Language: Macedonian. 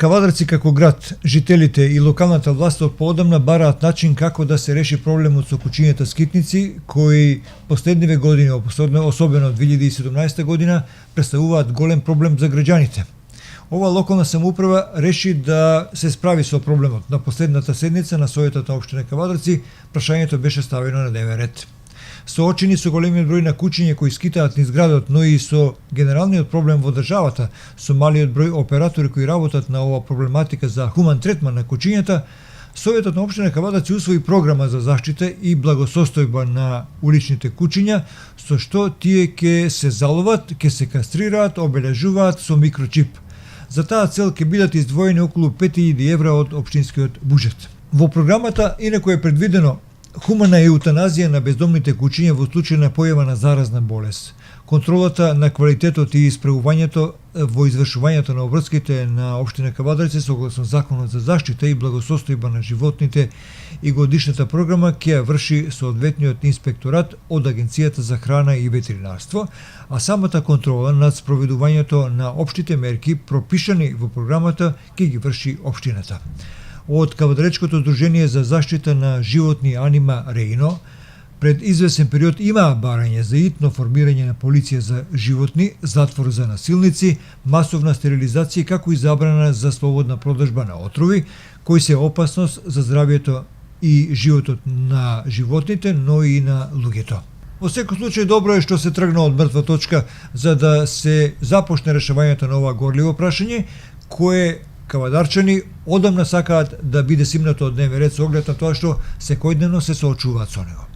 Кавадарци како град, жителите и локалната власт од поодамна бараат начин како да се реши проблемот со кучињата скитници, кои последниве години, особено од 2017 година, представуваат голем проблем за граѓаните. Ова локална самоуправа реши да се справи со проблемот. На последната седница на Советот на општина Кавадарци прашањето беше ставено на дневен ред. Соочени со големиот број на кучиња кои скитаат низ градот, но и со генералниот проблем во државата, со малиот број оператори кои работат на ова проблематика за хуман третман на кучињата, Советот на општина Кавадарци усвои програма за заштита и благосостојба на уличните кучиња, со што тие ќе се заловат, ќе се кастрираат, обележуваат со микрочип. За таа цел ќе бидат издвоени околу 5000 евра од општинскиот буџет. Во програмата инаку е предвидено хумана еутаназија на бездомните кучиња во случај на појава на заразна болест. Контролата на квалитетот и исправувањето во извршувањето на обврските на општина Кавадарци согласно Законот за заштита и благосостојба на животните и годишната програма ќе ја врши соодветниот инспекторат од Агенцијата за храна и ветеринарство, а самата контрола над спроведувањето на општите мерки пропишани во програмата ќе ги врши општината. Од Кавадаречкото здружение за заштита на животни Анима Реино, пред извесен период имаа барање за итно формирање на полиција за животни, затвор за насилници, масовна стерилизација како и забрана за слободна продажба на отрови, кои се опасност за здравјето и животот на животните, но и на луѓето. Во секој случај добро е што се тргна од мртва точка за да се започне решавањето на ова горливо прашање, кое кавадарчани одамна сакаат да биде симнато од дневен ред со оглед на тоа што секојдневно се соочуваат со него.